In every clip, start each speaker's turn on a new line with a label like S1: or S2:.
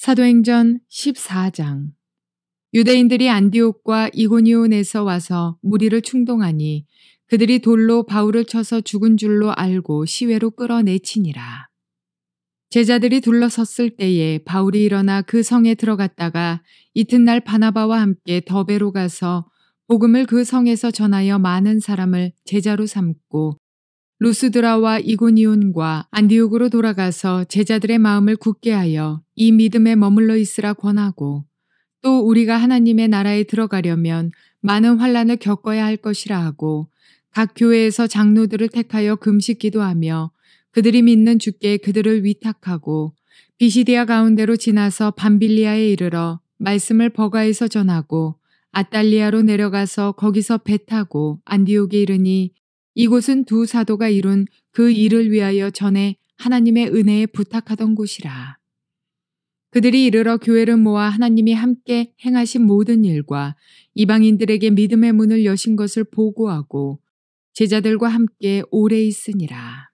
S1: 사도행전 14장. 유대인들이 안디옥과 이고니온에서 와서 무리를 충동하니 그들이 돌로 바울을 쳐서 죽은 줄로 알고 시외로 끌어내치니라. 제자들이 둘러섰을 때에 바울이 일어나 그 성에 들어갔다가 이튿날 바나바와 함께 더베로 가서 복음을 그 성에서 전하여 많은 사람을 제자로 삼고 루스드라와 이고니온과 안디옥으로 돌아가서 제자들의 마음을 굳게 하여 이 믿음에 머물러 있으라 권하고, 또 우리가 하나님의 나라에 들어가려면 많은 환난을 겪어야 할 것이라 하고, 각 교회에서 장로들을 택하여 금식 기도하며 그들이 믿는 주께 그들을 위탁하고, 비시디아 가운데로 지나서 밤빌리아에 이르러 말씀을 버가에서 전하고, 아달리아로 내려가서 거기서 배 타고 안디옥에 이르니, 이곳은 두 사도가 이룬 그 일을 위하여 전에 하나님의 은혜에 부탁하던 곳이라. 그들이 이르러 교회를 모아 하나님이 함께 행하신 모든 일과 이방인들에게 믿음의 문을 여신 것을 보고하고 제자들과 함께 오래 있으니라.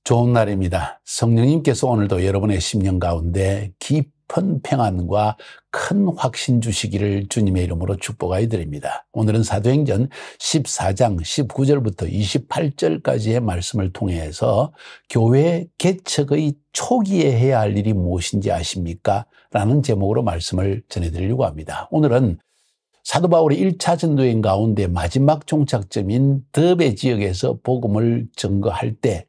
S2: 좋은 날입니다. 성령님께서 오늘도 여러분의 심령 가운데 깊은 평안과 큰 확신 주시기를 주님의 이름으로 축복하여 드립니다. 오늘은 사도행전 14장 19절부터 28절까지의 말씀을 통해서 교회 개척의 초기에 해야 할 일이 무엇인지 아십니까? 라는 제목으로 말씀을 전해드리려고 합니다. 오늘은 사도 바울의 1차 전도여행 가운데 마지막 종착점인 더베 지역에서 복음을 전거할 때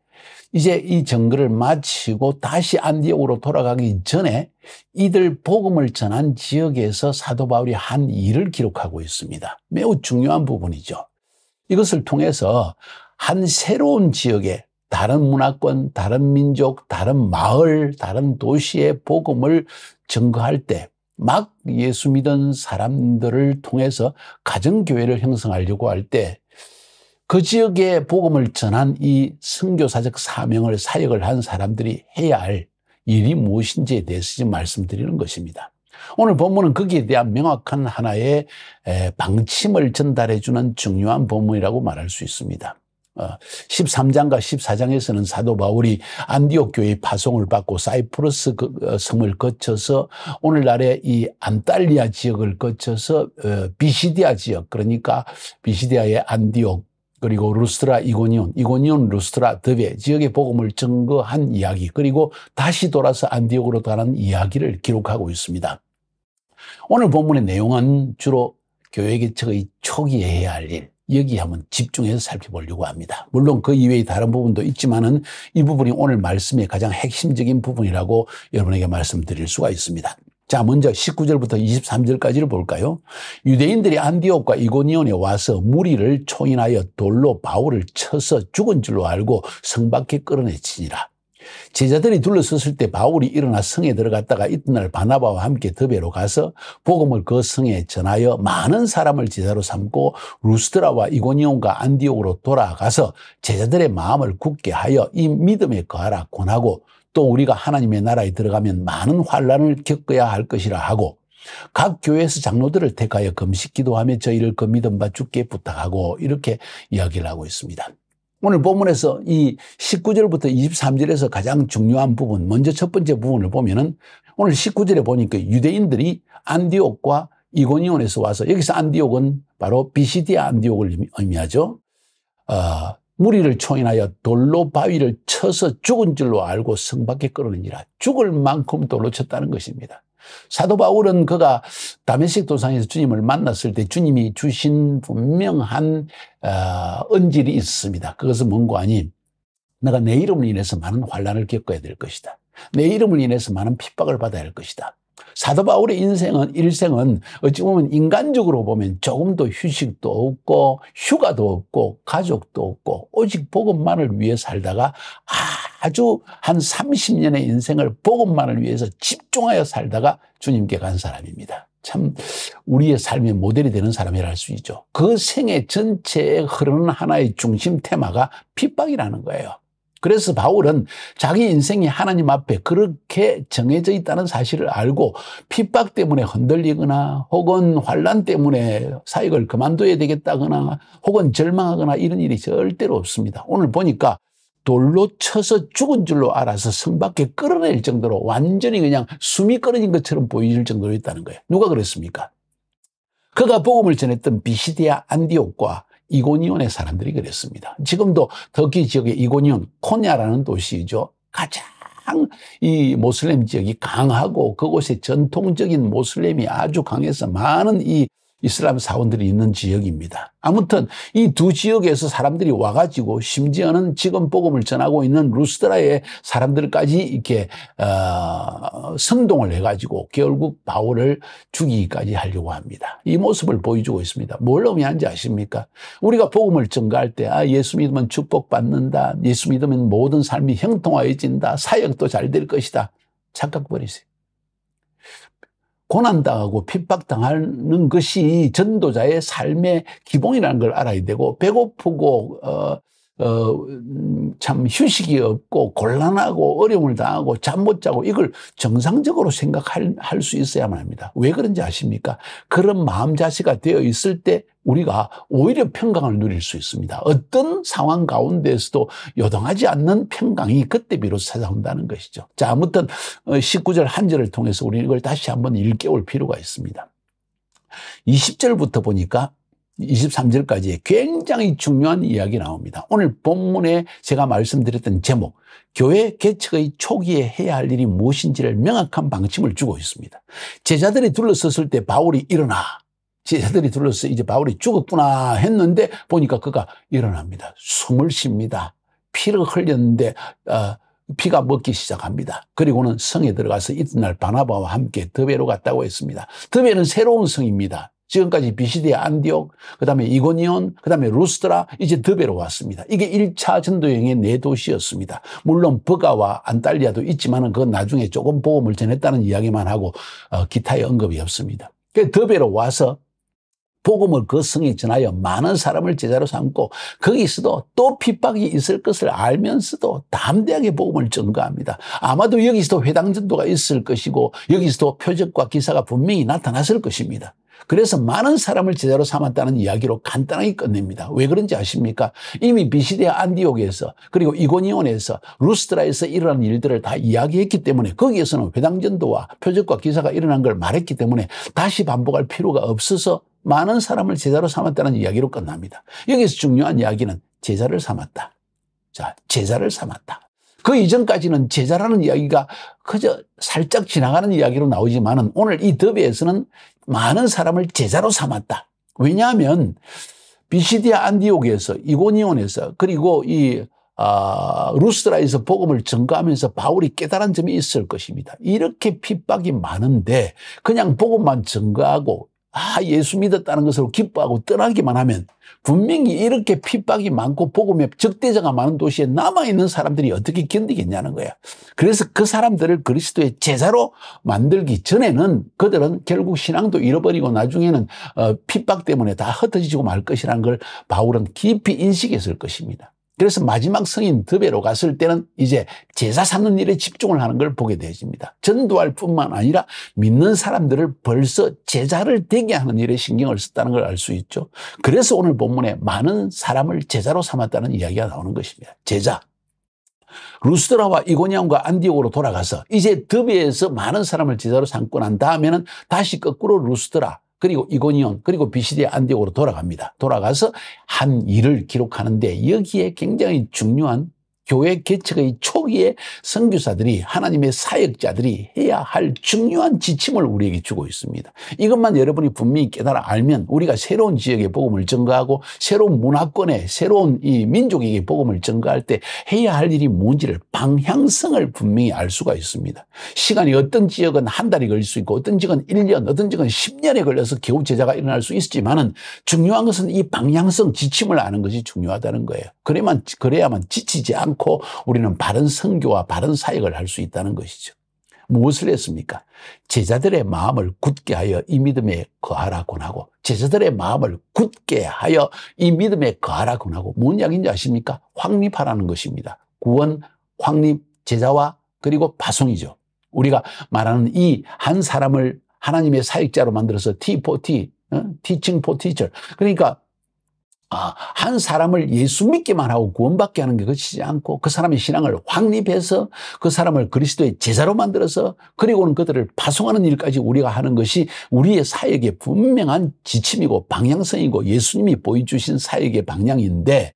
S2: 이제 이 전거를 마치고 다시 안디옥으로 돌아가기 전에 이들 복음을 전한 지역에서 사도 바울이 한 일을 기록하고 있습니다. 매우 중요한 부분이죠. 이것을 통해서 한 새로운 지역에 다른 문화권, 다른 민족, 다른 마을, 다른 도시의 복음을 전거할 때 막 예수 믿은 사람들을 통해서 가정교회를 형성하려고 할 때 그 지역에 복음을 전한 이 선교사적 사명을 사역을 한 사람들이 해야 할 일이 무엇인지에 대해서 지금 말씀드리는 것입니다. 오늘 본문은 거기에 대한 명확한 하나의 방침을 전달해 주는 중요한 본문이라고 말할 수 있습니다. 13장과 14장에서는 사도 바울이 안디옥 교회의 파송을 받고 사이프러스 성을 거쳐서 오늘날의 이 안달리아 지역을 거쳐서 비시디아 지역, 그러니까 비시디아의 안디옥, 그리고 루스트라, 이고니온, 루스트라, 더베 지역의 복음을 증거한 이야기, 그리고 다시 돌아서 안디옥으로 가는 이야기를 기록하고 있습니다. 오늘 본문의 내용은 주로 교회 개척의 초기에 해야 할 일, 여기 한번 집중해서 살펴보려고 합니다. 물론 그 이외의 다른 부분도 있지만은 이 부분이 오늘 말씀의 가장 핵심적인 부분이라고 여러분에게 말씀드릴 수가 있습니다. 자, 먼저 19절부터 23절까지를 볼까요? 유대인들이 안디옥과 이고니온에 와서 무리를 총인하여 돌로 바울을 쳐서 죽은 줄로 알고 성 밖에 끌어내치니라. 제자들이 둘러섰을 때 바울이 일어나 성에 들어갔다가 이튿날 바나바와 함께 더베로 가서 복음을 그 성에 전하여 많은 사람을 제자로 삼고 루스드라와 이고니온과 안디옥으로 돌아가서 제자들의 마음을 굳게 하여 이 믿음에 거하라 권하고, 또 우리가 하나님의 나라에 들어가면 많은 환난을 겪어야 할 것이라 하고, 각 교회에서 장로들을 택하여 금식 기도하며 저희를 그 믿음 바 주께 부탁하고, 이렇게 이야기를 하고 있습니다. 오늘 본문에서 이 19절부터 23절에서 가장 중요한 부분, 먼저 첫 번째 부분을 보면은 오늘 19절에 보니까 유대인들이 안디옥과 이고니온에서 와서, 여기서 안디옥은 바로 비시디아 안디옥을 의미하죠. 무리를 총인하여 돌로 바위를 쳐서 죽은 줄로 알고 성 밖에 끌어내니라. 죽을 만큼 돌로 쳤다는 것입니다. 사도 바울은 그가 다메섹 도상에서 주님을 만났을 때 주님이 주신 분명한 언질이 있습니다. 그것은 뭔고 하니, 내가 내 이름을 인해서 많은 환난을 겪어야 될 것이다. 내 이름을 인해서 많은 핍박을 받아야 할 것이다. 사도 바울의 일생은 어찌 보면 인간적으로 보면 조금도 휴식도 없고 휴가도 없고 가족도 없고 오직 복음만을 위해 살다가 아주 한 30년의 인생을 복음만을 위해서 집중하여 살다가 주님께 간 사람입니다. 참 우리의 삶의 모델이 되는 사람이라 할 수 있죠. 그 생애 전체에 흐르는 하나의 중심 테마가 핍박이라는 거예요. 그래서 바울은 자기 인생이 하나님 앞에 그렇게 정해져 있다는 사실을 알고 핍박 때문에 흔들리거나 혹은 환난 때문에 사역을 그만둬야 되겠다거나 혹은 절망하거나 이런 일이 절대로 없습니다. 오늘 보니까 돌로 쳐서 죽은 줄로 알아서 성 밖에 끌어낼 정도로 완전히 그냥 숨이 끊어진 것처럼 보일 정도로 있다는 거예요. 누가 그랬습니까? 그가 복음을 전했던 비시디아 안디옥과 이고니온의 사람들이 그랬습니다. 지금도 터키 지역의 이고니온, 코냐라는 도시이죠. 가장 이 모슬렘 지역이 강하고 그곳에 전통적인 모슬렘이 아주 강해서 많은 이 이슬람 사원들이 있는 지역입니다. 아무튼 이 두 지역에서 사람들이 와가지고 심지어는 지금 복음을 전하고 있는 루스드라의 사람들까지 이렇게 선동을 해가지고 결국 바울을 죽이기까지 하려고 합니다. 이 모습을 보여주고 있습니다. 뭘 의미하는지 아십니까? 우리가 복음을 전가할 때 예수 믿으면 축복받는다. 예수 믿으면 모든 삶이 형통화해진다. 사역도 잘 될 것이다. 착각버리세요. 고난당하고 핍박당하는 것이 전도자의 삶의 기본이라는 걸 알아야 되고, 배고프고 참 휴식이 없고 곤란하고 어려움을 당하고 잠 못 자고 이걸 정상적으로 생각할 수 있어야만 합니다. 왜 그런지 아십니까? 그런 마음 자세가 되어 있을 때 우리가 오히려 평강을 누릴 수 있습니다. 어떤 상황 가운데서도 요동하지 않는 평강이 그때 비로소 찾아온다는 것이죠. 자, 아무튼 19절 한 절을 통해서 우리는 이걸 다시 한번 일깨울 필요가 있습니다. 20절부터 보니까 23절까지 굉장히 중요한 이야기 나옵니다. 오늘 본문에 제가 말씀드렸던 제목, 교회 개척의 초기에 해야 할 일이 무엇인지를 명확한 방침을 주고 있습니다. 제자들이 둘러섰을 때 바울이 일어나. 제자들이 둘러서 이제 바울이 죽었구나 했는데 보니까 그가 일어납니다. 숨을 쉽니다. 피를 흘렸는데 피가 먹기 시작합니다. 그리고는 성에 들어가서 이튿날 바나바와 함께 더베로 갔다고 했습니다. 더베는 새로운 성입니다. 지금까지 비시디아 안디옥, 그 다음에 이고니온, 그 다음에 루스드라, 이제 더베로 왔습니다. 이게 1차 전도여행의 4도시였습니다. 물론 버가와 안달리아도 있지만은 그건 나중에 조금 복음을 전했다는 이야기만 하고 기타의 언급이 없습니다. 그 더베로 와서 복음을 그 성에 전하여 많은 사람을 제자로 삼고 거기서도 또 핍박이 있을 것을 알면서도 담대하게 복음을 전가합니다. 아마도 여기서도 회당전도가 있을 것이고 여기서도 표적과 기사가 분명히 나타났을 것입니다. 그래서 많은 사람을 제자로 삼았다는 이야기로 간단하게 끝냅니다. 왜 그런지 아십니까? 이미 비시디아 안디옥에서 그리고 이고니온에서 루스드라에서 일어난 일들을 다 이야기했기 때문에 거기에서는 회당전도와 표적과 기사가 일어난 걸 말했기 때문에 다시 반복할 필요가 없어서 많은 사람을 제자로 삼았다는 이야기로 끝납니다. 여기서 중요한 이야기는 제자를 삼았다. 자, 제자를 삼았다. 그 이전까지는 제자라는 이야기가 그저 살짝 지나가는 이야기로 나오지만은 오늘 이 더베에서는 많은 사람을 제자로 삼았다. 왜냐하면 비시디아 안디옥에서 이고니온에서 그리고 이 루스드라에서 복음을 전가하면서 바울이 깨달은 점이 있을 것입니다. 이렇게 핍박이 많은데 그냥 복음만 전가하고 예수 믿었다는 것으로 기뻐하고 떠나기만 하면 분명히 이렇게 핍박이 많고 복음의 적대자가 많은 도시에 남아있는 사람들이 어떻게 견디겠냐는 거예요. 그래서 그 사람들을 그리스도의 제자로 만들기 전에는 그들은 결국 신앙도 잃어버리고 나중에는 핍박 때문에 다 흩어지고 말 것이라는 걸 바울은 깊이 인식했을 것입니다. 그래서 마지막 성인 더베로 갔을 때는 이제 제자 삼는 일에 집중을 하는 걸 보게 되어집니다. 전도할 뿐만 아니라 믿는 사람들을 벌써 제자를 되게 하는 일에 신경을 썼다는 걸 알 수 있죠. 그래서 오늘 본문에 많은 사람을 제자로 삼았다는 이야기가 나오는 것입니다. 제자. 루스드라와 이고니온과 안디옥으로 돌아가서 이제 더베에서 많은 사람을 제자로 삼고 난 다음에는 다시 거꾸로 루스드라 그리고 이고니온 그리고 비시디아 안디옥으로 돌아갑니다. 돌아가서 한 일을 기록하는데 여기에 굉장히 중요한 교회 개척의 초기에 선교사들이 하나님의 사역자들이 해야 할 중요한 지침을 우리에게 주고 있습니다. 이것만 여러분이 분명히 깨달아 알면 우리가 새로운 지역에 복음을 전가하고 새로운 문화권에 새로운 이 민족에게 복음을 전가할 때 해야 할 일이 뭔지를 방향성을 분명히 알 수가 있습니다. 시간이 어떤 지역은 한 달이 걸릴 수 있고 어떤 지역은 1년, 어떤 지역은 10년에 걸려서 겨우 제자가 일어날 수 있지만은 중요한 것은 이 방향성 지침을 아는 것이 중요하다는 거예요. 그래야만 지치지 않고 우리는 바른 선교와 바른 사역을 할 수 있다는 것이죠. 무엇을 했습니까? 제자들의 마음을 굳게 하여 이 믿음에 거하라고 하고 제자들의 마음을 굳게 하여 이 믿음에 거하라고 하고 뭔 이야기인지 아십니까? 확립하라는 것입니다. 구원, 확립, 제자와 그리고 파송이죠. 우리가 말하는 이 한 사람을 하나님의 사역자로 만들어서 T for T, Teaching for Teacher. 그러니까 한 사람을 예수 믿기만 하고 구원받게 하는 게 그치지 않고 그 사람의 신앙을 확립해서 그 사람을 그리스도의 제자로 만들어서 그리고는 그들을 파송하는 일까지 우리가 하는 것이 우리의 사역의 분명한 지침이고 방향성이고 예수님이 보여주신 사역의 방향인데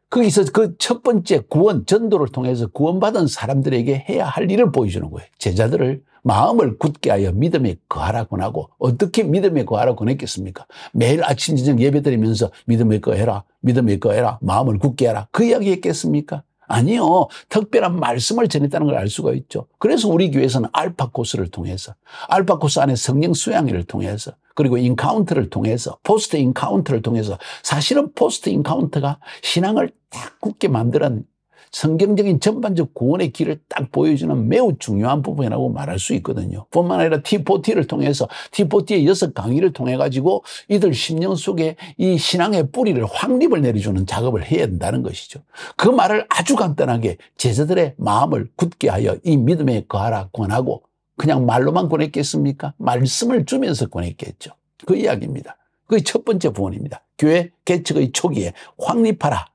S2: 거기서 그 첫 번째 구원, 전도를 통해서 구원받은 사람들에게 해야 할 일을 보여주는 거예요. 제자들을 마음을 굳게 하여 믿음에 거하라고 하고 어떻게 믿음에 거하라고 했겠습니까? 매일 아침 저녁 예배 드리면서 믿음에 거해라, 믿음에 거해라, 마음을 굳게 하라. 그 이야기 했겠습니까? 아니요. 특별한 말씀을 전했다는 걸 알 수가 있죠. 그래서 우리 교회에서는 알파 코스를 통해서 알파 코스 안에 성령 수양회를 통해서 그리고 인카운트를 통해서 포스트 인카운트를 통해서 사실은 포스트 인카운트가 신앙을 딱 굳게 만드는 성경적인 전반적 구원의 길을 딱 보여주는 매우 중요한 부분이라고 말할 수 있거든요. 뿐만 아니라 T4T를 통해서 T4T의 6강의를 통해 가지고 이들 심령 속에 이 신앙의 뿌리를 확립을 내려주는 작업을 해야 된다는 것이죠. 그 말을 아주 간단하게 제자들의 마음을 굳게 하여 이 믿음에 거하라 권하고 그냥 말로만 권했겠습니까? 말씀을 주면서 권했겠죠. 그 이야기입니다. 그게 첫 번째 부분입니다. 교회 개척의 초기에 확립하라,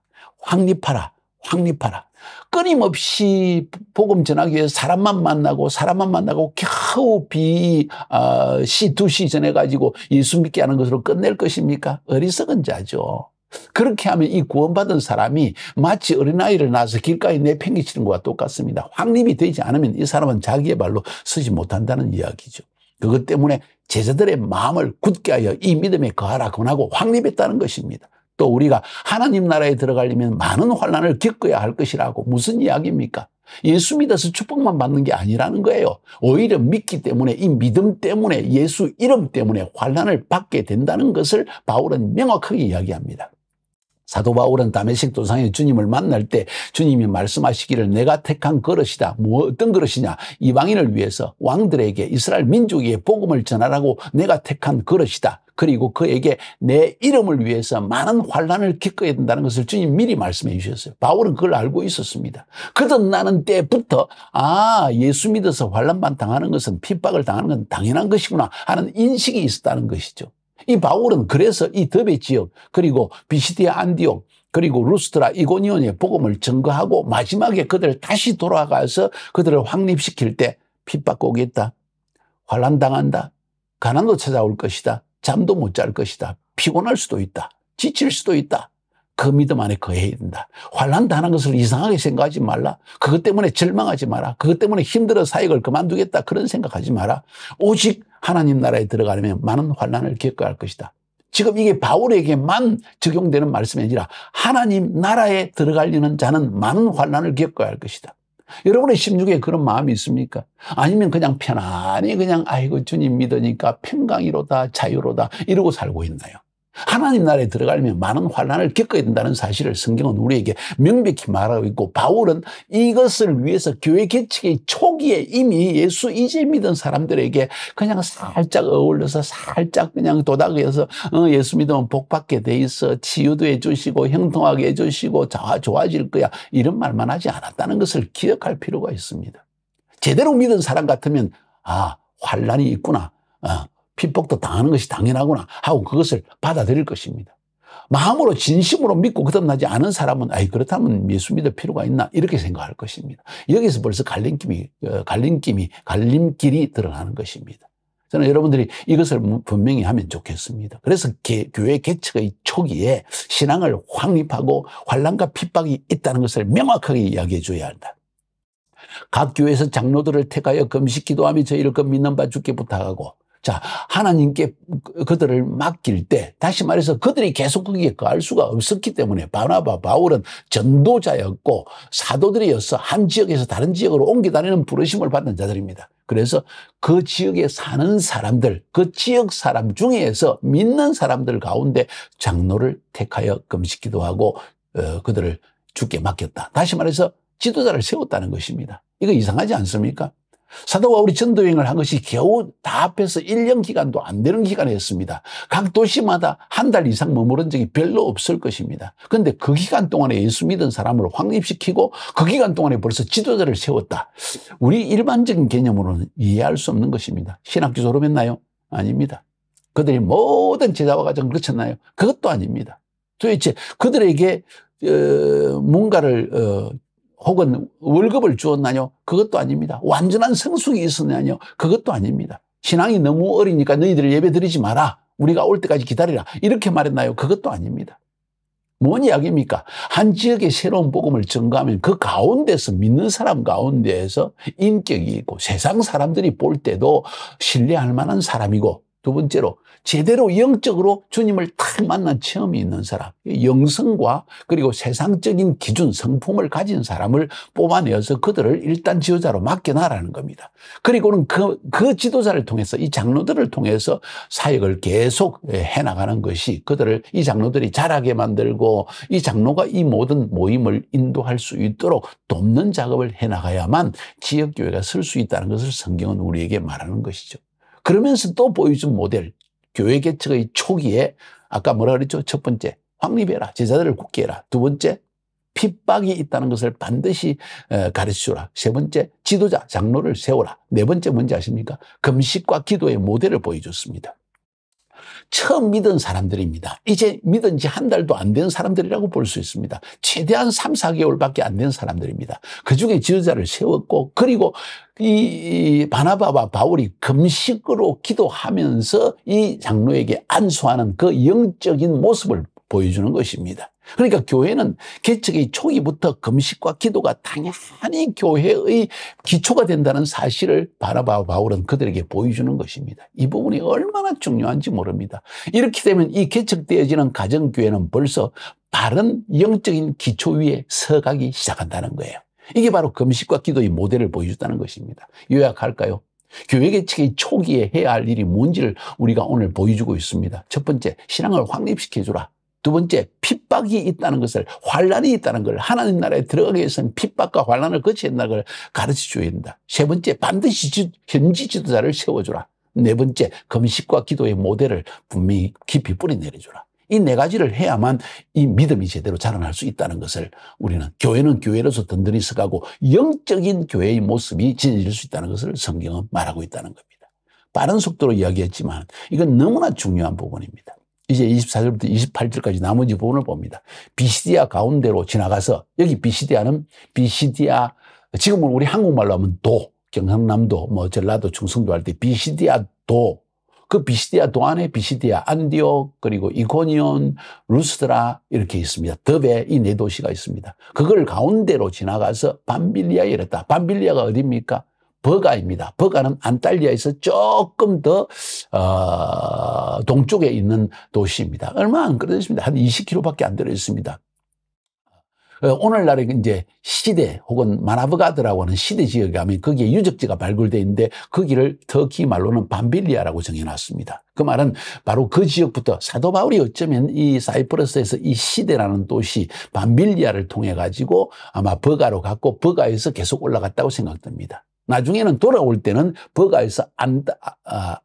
S2: 확립하라, 확립하라. 끊임없이 복음 전하기 위해서 사람만 만나고 겨우 C2C 전해가지고 예수 믿게 하는 것으로 끝낼 것입니까? 어리석은 자죠. 그렇게 하면 이 구원받은 사람이 마치 어린아이를 낳아서 길가에 내팽개치는 것과 똑같습니다. 확립이 되지 않으면 이 사람은 자기의 발로 서지 못한다는 이야기죠. 그것 때문에 제자들의 마음을 굳게 하여 이 믿음에 거하라 권하고 확립했다는 것입니다. 또 우리가 하나님 나라에 들어가려면 많은 환난을 겪어야 할 것이라고 무슨 이야기입니까? 예수 믿어서 축복만 받는 게 아니라는 거예요. 오히려 믿기 때문에 이 믿음 때문에 예수 이름 때문에 환난을 받게 된다는 것을 바울은 명확하게 이야기합니다. 사도 바울은 다메섹 도상에 주님을 만날 때 주님이 말씀하시기를 내가 택한 그릇이다. 어떤 그릇이냐? 이방인을 위해서 왕들에게 이스라엘 민족에게 복음을 전하라고 내가 택한 그릇이다. 그리고 그에게 내 이름을 위해서 많은 환난을 겪어야 된다는 것을 주님 미리 말씀해 주셨어요. 바울은 그걸 알고 있었습니다. 거듭나는 때부터 예수 믿어서 환난만 당하는 것은 핍박을 당하는 건 당연한 것이구나 하는 인식이 있었다는 것이죠. 이 바울은 그래서 이 더베 지역 그리고 비시디아 안디옥 그리고 루스트라 이고니온의 복음을 증거하고 마지막에 그들을 다시 돌아가서 그들을 확립시킬 때 핍박고 오겠다. 환난당한다. 가난도 찾아올 것이다. 잠도 못 잘 것이다. 피곤할 수도 있다. 지칠 수도 있다. 그 믿음 안에 거해야 된다. 환난당하는 것을 이상하게 생각하지 말라. 그것 때문에 절망하지 마라. 그것 때문에 힘들어 사역을 그만두겠다. 그런 생각하지 마라. 오직 하나님 나라에 들어가려면 많은 환난을 겪어야 할 것이다. 지금 이게 바울에게만 적용되는 말씀이 아니라 하나님 나라에 들어가려는 자는 많은 환난을 겪어야 할 것이다. 여러분의 심중에 그런 마음이 있습니까? 아니면 그냥 편안히 그냥 아이고 주님 믿으니까 평강이로다 자유로다 이러고 살고 있나요? 하나님 나라에 들어가려면 많은 환난을 겪어야 된다는 사실을 성경은 우리에게 명백히 말하고 있고 바울은 이것을 위해서 교회 개척의 초기에 이미 예수 이제 믿은 사람들에게 그냥 살짝 어울려서 살짝 그냥 도닥여서 예수 믿으면 복 받게 돼 있어 치유도 해주시고 형통하게 해주시고 좋아질 거야 이런 말만 하지 않았다는 것을 기억할 필요가 있습니다. 제대로 믿은 사람 같으면 환난이 있구나 핍박도 당하는 것이 당연하구나 하고 그것을 받아들일 것입니다. 마음으로 진심으로 믿고 거듭나지 않은 사람은 그렇다면 예수 믿을 필요가 있나 이렇게 생각할 것입니다. 여기서 벌써 갈림길이 드러나는 것입니다. 저는 여러분들이 이것을 분명히 하면 좋겠습니다. 그래서 교회 개척의 초기에 신앙을 확립하고 환난과 핍박이 있다는 것을 명확하게 이야기해 줘야 한다. 각 교회에서 장로들을 택하여 금식 기도하며 저희를 그 믿는 바 주께 부탁하고 하나님께 그들을 맡길 때 다시 말해서 그들이 계속 거기에 거할 수가 없었기 때문에 바나바, 바울은 전도자였고 사도들이어서 한 지역에서 다른 지역으로 옮겨 다니는 부르심을 받는 자들입니다. 그래서 그 지역에 사는 사람들, 그 지역 사람 중에서 믿는 사람들 가운데 장로를 택하여 금식 기도하고 그들을 주께 맡겼다. 다시 말해서 지도자를 세웠다는 것입니다. 이거 이상하지 않습니까? 사도 바울이 전도여행을 한 것이 겨우 다 합해서 1년 기간도 안 되는 기간에 했습니다. 각 도시마다 한 달 이상 머무른 적이 별로 없을 것입니다. 그런데 그 기간 동안에 예수 믿은 사람을 확립시키고 그 기간 동안에 벌써 지도자를 세웠다. 우리 일반적인 개념으로는 이해할 수 없는 것입니다. 신학교 졸업했나요? 아닙니다. 그들이 모든 제자와 가정 그렇잖아요. 그것도 아닙니다. 도대체 그들에게 뭔가를 혹은 월급을 주었나요? 그것도 아닙니다. 완전한 성숙이 있었나요? 그것도 아닙니다. 신앙이 너무 어리니까 너희들 예배 드리지 마라. 우리가 올 때까지 기다리라. 이렇게 말했나요? 그것도 아닙니다. 뭔 이야기입니까? 한 지역의 새로운 복음을 전가하면 그 가운데서 믿는 사람 가운데에서 인격이 있고 세상 사람들이 볼 때도 신뢰할 만한 사람이고, 두 번째로 제대로 영적으로 주님을 딱 만난 체험이 있는 사람, 영성과 그리고 세상적인 기준, 성품을 가진 사람을 뽑아내어서 그들을 일단 지도자로 맡겨놔라는 겁니다. 그리고는 그 지도자를 통해서, 이 장로들을 통해서 사역을 계속 해나가는 것이, 그들을, 이 장로들이 자라게 만들고 이 장로가 이 모든 모임을 인도할 수 있도록 돕는 작업을 해나가야만 지역교회가 설 수 있다는 것을 성경은 우리에게 말하는 것이죠. 그러면서 또 보여준 모델, 교회 개척의 초기에 아까 뭐라 그랬죠? 첫 번째, 확립해라. 제자들을 굳게 해라. 두 번째, 핍박이 있다는 것을 반드시 가르쳐주라. 세 번째, 지도자, 장로를 세워라. 네 번째 뭔지 아십니까? 금식과 기도의 모델을 보여줬습니다. 처음 믿은 사람들입니다. 이제 믿은 지 한 달도 안 된 사람들이라고 볼 수 있습니다. 최대한 3, 4개월밖에 안 된 사람들입니다. 그중에 지도자를 세웠고, 그리고 이 바나바와 바울이 금식으로 기도하면서 이 장로에게 안수하는 그 영적인 모습을 보여주는 것입니다. 그러니까 교회는 개척의 초기부터 금식과 기도가 당연히 교회의 기초가 된다는 사실을 바나바와 바울은 그들에게 보여주는 것입니다. 이 부분이 얼마나 중요한지 모릅니다. 이렇게 되면 이 개척되어지는 가정교회는 벌써 바른 영적인 기초 위에 서가기 시작한다는 거예요. 이게 바로 금식과 기도의 모델을 보여줬다는 것입니다. 요약할까요? 교회 개척의 초기에 해야 할 일이 뭔지를 우리가 오늘 보여주고 있습니다. 첫 번째, 신앙을 확립시켜주라. 두 번째, 핍박이 있다는 것을, 환란이 있다는 걸, 하나님 나라에 들어가기 위해서는 핍박과 환란을 거쳐야 한다는 걸 가르쳐줘야 된다. 세 번째, 반드시 현지 지도자를 세워주라. 네 번째, 금식과 기도의 모델을 분명히 깊이 뿌리내려주라. 이 네 가지를 해야만 이 믿음이 제대로 자라날 수 있다는 것을, 우리는, 교회는 교회로서 든든히 서가고 영적인 교회의 모습이 지녀질 수 있다는 것을 성경은 말하고 있다는 겁니다. 빠른 속도로 이야기했지만 이건 너무나 중요한 부분입니다. 이제 24절부터 28절까지 나머지 부분을 봅니다. 비시디아 가운데로 지나가서, 여기 비시디아는 지금은 우리 한국말로 하면 도, 경상남도, 전라도, 충청도 할 때 비시디아 도, 그 비시디아 도 안에 비시디아, 안디옥, 그리고 이고니온, 루스드라 이렇게 있습니다. 더베, 이 네 도시가 있습니다. 그걸 가운데로 지나가서 밤빌리아에 이랬다. 밤빌리아가 어디입니까? 버가입니다. 버가는 안탈리아에서 조금 더 동쪽에 있는 도시입니다. 얼마 안 떨어졌습니다. 한 20km밖에 안 떨어졌습니다. 오늘날에 이제 시대 혹은 마나브가드라고 하는 시대 지역에 가면 거기에 유적지가 발굴되어 있는데 거기를 터키 말로는 밤빌리아라고 정해놨습니다. 그 말은 바로 그 지역부터 사도 바울이 어쩌면 이 사이프러스에서 이 시대라는 도시 밤빌리아를 통해 가지고 아마 버가로 갔고 버가에서 계속 올라갔다고 생각됩니다. 나중에는 돌아올 때는 버가에서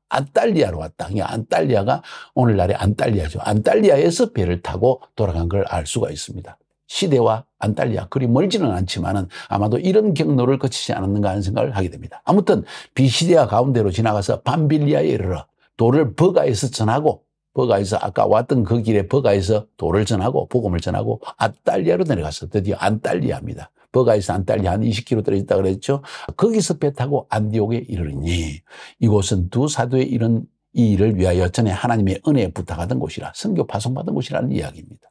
S2: 안탈리아로 왔다. 그러니까 안탈리아가 오늘날의 안탈리아죠. 안탈리아에서 배를 타고 돌아간 걸 알 수가 있습니다. 시대와 안탈리아 그리 멀지는 않지만은 아마도 이런 경로를 거치지 않았는가 하는 생각을 하게 됩니다. 아무튼 비시디아 가운데로 지나가서 밤빌리아에 이르러 돌을 버가에서 전하고, 버가에서 아까 왔던 그 길에 버가에서 돌을 전하고 복음을 전하고 안탈리아로 내려가서 드디어 안탈리아입니다. 버가에서 안탈리아 한 20km 떨어졌다 그랬죠. 거기서 배 타고 안디옥에 이르니 이곳은 두 사도의 이 일을 위하여 전에 하나님의 은혜에 부탁하던 곳이라, 선교 파송받은 곳이라는 이야기입니다.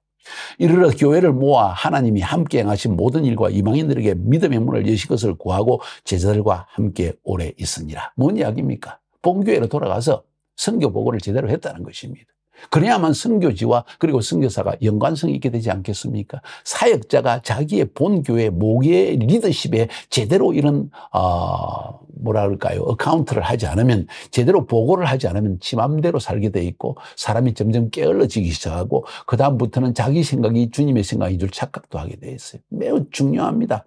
S2: 이르러 교회를 모아 하나님이 함께 행하신 모든 일과 이방인들에게 믿음의 문을 여실 것을 구하고 제자들과 함께 오래 있으니라. 뭔 이야기입니까? 본교회로 돌아가서 선교 보고를 제대로 했다는 것입니다. 그래야만 선교지와 그리고 선교사가 연관성이 있게 되지 않겠습니까? 사역자가 자기의 본교회 모교의 리더십에 제대로 이런 어카운트를 하지 않으면, 제대로 보고를 하지 않으면 지 맘대로 살게 돼 있고 사람이 점점 게을러지기 시작하고 그 다음부터는 자기 생각이 주님의 생각인 줄 착각도 하게 돼 있어요. 매우 중요합니다.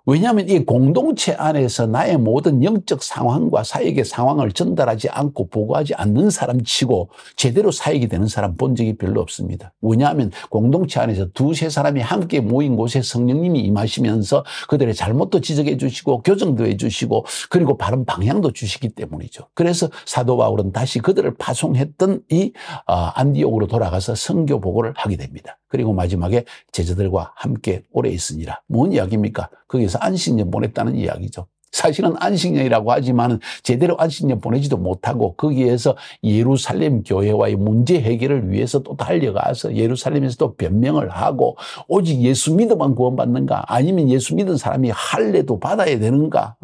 S2: 왜냐하면 이 공동체 안에서 나의 모든 영적 상황과 사역의 상황을 전달하지 않고 보고하지 않는 사람 치고 제대로 사역이 되는 사람 본 적이 별로 없습니다. 왜냐하면 공동체 안에서 두세 사람이 함께 모인 곳에 성령님이 임하시면서 그들의 잘못도 지적해 주시고 교정도 해 주시고 그리고 그리고 바른 방향도 주시기 때문이죠. 그래서 사도 바울은 다시 그들을 파송했던 이 안디옥으로 돌아가서 선교 보고를 하게 됩니다. 그리고 마지막에 제자들과 함께 오래 있으니라. 뭔 이야기입니까? 거기서 안식년 보냈다는 이야기죠. 사실은 안식년이라고 하지만 제대로 안식년 보내지도 못하고 거기에서 예루살렘 교회와의 문제 해결을 위해서 또 달려가서 예루살렘에서 또 변명을 하고 오직 예수 믿어만 구원받는가 아니면 예수 믿은 사람이 할례도 받아야 되는가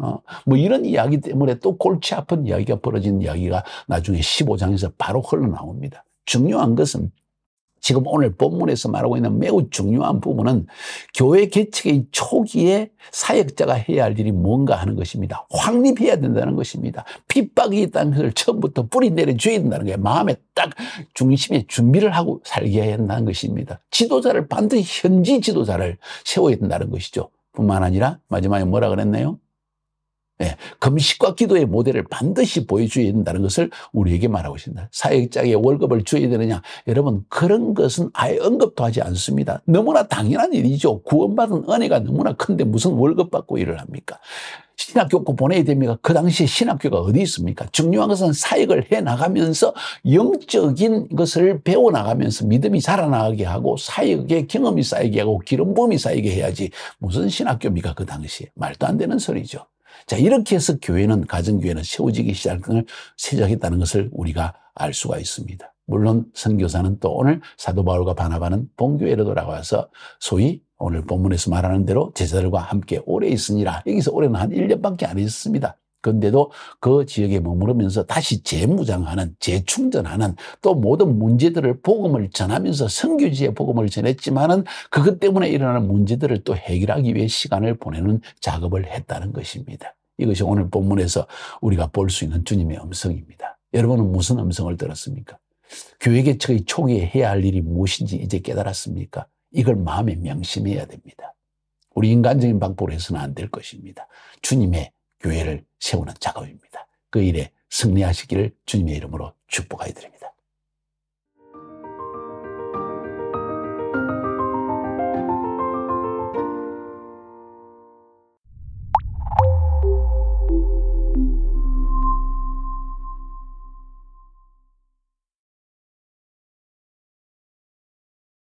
S2: 뭐 이런 이야기 때문에 또 골치 아픈 이야기가 벌어진 이야기가 나중에 15장에서 바로 흘러나옵니다. 중요한 것은 지금 오늘 본문에서 말하고 있는 매우 중요한 부분은 교회 개척의 초기에 사역자가 해야 할 일이 뭔가 하는 것입니다. 확립해야 된다는 것입니다. 핍박이 있다는 것을 처음부터 뿌리 내려줘야 된다는 거예요. 마음에 딱 중심에 준비를 하고 살게 해야 한다는 것입니다. 지도자를 반드시 현지 지도자를 세워야 된다는 것이죠. 뿐만 아니라 마지막에 뭐라 그랬나요? 네, 금식과 기도의 모델을 반드시 보여줘야 된다는 것을 우리에게 말하고 있습니다. 사역자에게 월급을 줘야 되느냐? 여러분 그런 것은 아예 언급도 하지 않습니다. 너무나 당연한 일이죠. 구원받은 은혜가 너무나 큰데 무슨 월급 받고 일을 합니까? 신학교고 보내야 됩니까? 그 당시에 신학교가 어디 있습니까? 중요한 것은 사역을 해나가면서 영적인 것을 배워나가면서 믿음이 자라나가게 하고 사역의 경험이 쌓이게 하고 기름 부음이 쌓이게 해야지 무슨 신학교입니까? 그 당시에. 말도 안 되는 소리죠. 자, 이렇게 해서 교회는, 가정교회는 세워지기 시작했다는 것을 우리가 알 수가 있습니다. 물론 선교사는 또 오늘 사도 바울과 바나바는 본교회로 돌아와서 소위 오늘 본문에서 말하는 대로 제자들과 함께 오래 있으니라. 여기서 올해는 한 1년밖에 안 있었습니다. 그런데도 그 지역에 머무르면서 다시 재무장하는, 재충전하는 또 모든 문제들을 복음을 전하면서 선교지의 복음을 전했지만은 그것 때문에 일어나는 문제들을 또 해결하기 위해 시간을 보내는 작업을 했다는 것입니다. 이것이 오늘 본문에서 우리가 볼 수 있는 주님의 음성입니다. 여러분은 무슨 음성을 들었습니까? 교회 개척의 초기에 해야 할 일이 무엇인지 이제 깨달았습니까? 이걸 마음에 명심해야 됩니다. 우리 인간적인 방법으로 해서는 안 될 것입니다. 주님의 교회를 세우는 작업입니다. 그 일에 승리하시기를 주님의 이름으로 축복하여 드립니다.